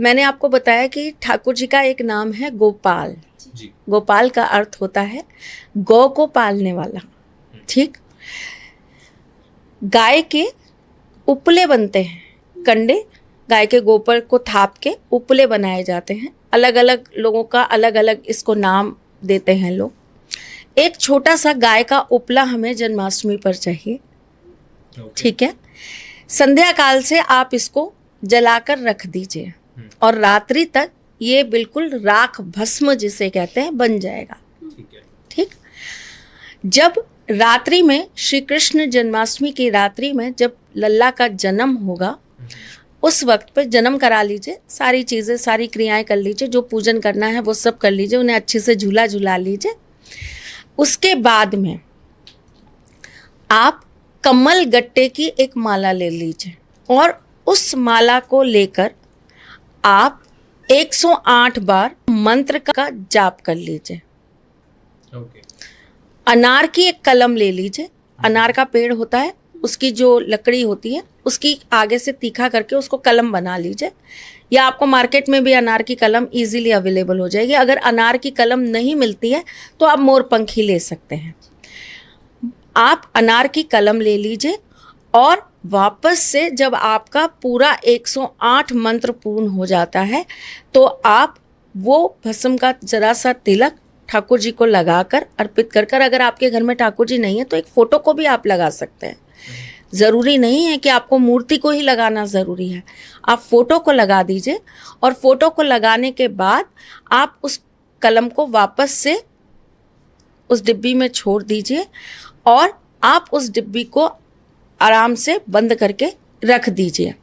मैंने आपको बताया कि ठाकुर जी का एक नाम है गोपाल जी। गोपाल का अर्थ होता है गौ को पालने वाला। ठीक। गाय के उपले बनते हैं, कंडे गाय के गोबर को थाप के उपले बनाए जाते हैं। अलग अलग लोगों का अलग अलग इसको नाम देते हैं लोग। एक छोटा सा गाय का उपला हमें जन्माष्टमी पर चाहिए। ठीक है। संध्या काल से आप इसको जलाकर रख दीजिए और रात्रि तक ये बिल्कुल राख भस्म जिसे कहते हैं बन जाएगा। ठीक। जब रात्रि में श्री कृष्ण जन्माष्टमी की रात्रि में जब लल्ला का जन्म होगा, उस वक्त पे जन्म करा लीजिए, सारी चीज़ें सारी क्रियाएं कर लीजिए, जो पूजन करना है वो सब कर लीजिए, उन्हें अच्छे से झूला झुला लीजिए। उसके बाद में आप कमल गट्टे की एक माला ले लीजिए और उस माला को लेकर आप 108 बार मंत्र का जाप कर लीजिए। अनार की एक कलम ले लीजिए। अनार का पेड़ होता है, उसकी जो लकड़ी होती है उसकी आगे से तीखा करके उसको कलम बना लीजिए, या आपको मार्केट में भी अनार की कलम इजीली अवेलेबल हो जाएगी। अगर अनार की कलम नहीं मिलती है तो आप मोरपंखी ले सकते हैं। आप अनार की कलम ले लीजिए और वापस से जब आपका पूरा 108 मंत्र पूर्ण हो जाता है तो आप वो भस्म का जरा सा तिलक ठाकुर जी को लगाकर अर्पित कर कर, अगर आपके घर में ठाकुर जी नहीं है तो एक फ़ोटो को भी आप लगा सकते हैं। ज़रूरी नहीं है कि आपको मूर्ति को ही लगाना ज़रूरी है, आप फ़ोटो को लगा दीजिए और फ़ोटो को लगाने के बाद आप उस कलम को वापस से उस डिब्बी में छोड़ दीजिए और आप उस डिब्बी को आराम से बंद करके रख दीजिए।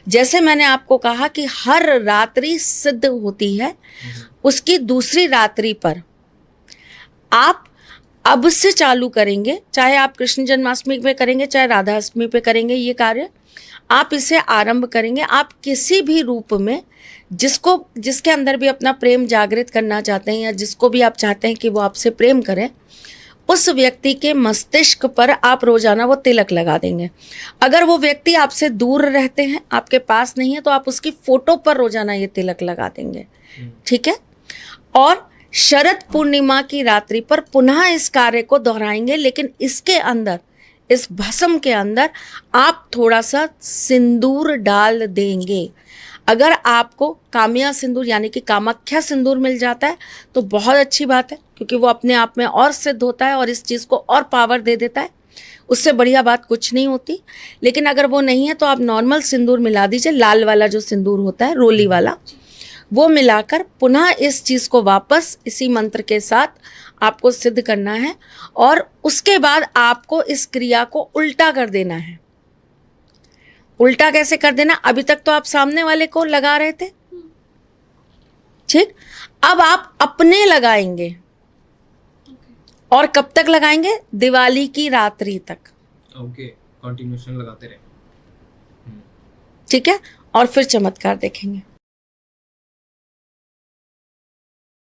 जैसे मैंने आपको कहा कि हर रात्रि सिद्ध होती है, उसकी दूसरी रात्रि पर आप अब से चालू करेंगे, चाहे आप कृष्ण जन्माष्टमी पे करेंगे चाहे राधा अष्टमी पे करेंगे, ये कार्य आप इसे आरंभ करेंगे। आप किसी भी रूप में जिसके अंदर भी अपना प्रेम जागृत करना चाहते हैं या जिसको भी आप चाहते हैं कि वो आपसे प्रेम करें, उस व्यक्ति के मस्तिष्क पर आप रोजाना वो तिलक लगा देंगे। अगर वो व्यक्ति आपसे दूर रहते हैं, आपके पास नहीं है, तो आप उसकी फोटो पर रोजाना ये तिलक लगा देंगे। ठीक है। और शरद पूर्णिमा की रात्रि पर पुनः इस कार्य को दोहराएंगे, लेकिन इसके अंदर, इस भस्म के अंदर आप थोड़ा सा सिंदूर डाल देंगे। अगर आपको कामिया सिंदूर यानी कि कामाख्या सिंदूर मिल जाता है तो बहुत अच्छी बात है, क्योंकि वो अपने आप में और सिद्ध होता है और इस चीज़ को और पावर दे देता है। उससे बढ़िया बात कुछ नहीं होती। लेकिन अगर वो नहीं है तो आप नॉर्मल सिंदूर मिला दीजिए, लाल वाला जो सिंदूर होता है, रोली वाला, वो मिलाकर पुनः इस चीज़ को वापस इसी मंत्र के साथ आपको सिद्ध करना है और उसके बाद आपको इस क्रिया को उल्टा कर देना है। उल्टा कैसे कर देना? अभी तक तो आप सामने वाले को लगा रहे थे, ठीक, अब आप अपने लगाएंगे। और कब तक लगाएंगे? दिवाली की रात्रि तक। ओके, कंटिन्यूएशन लगाते रहे। ठीक है। और फिर चमत्कार देखेंगे।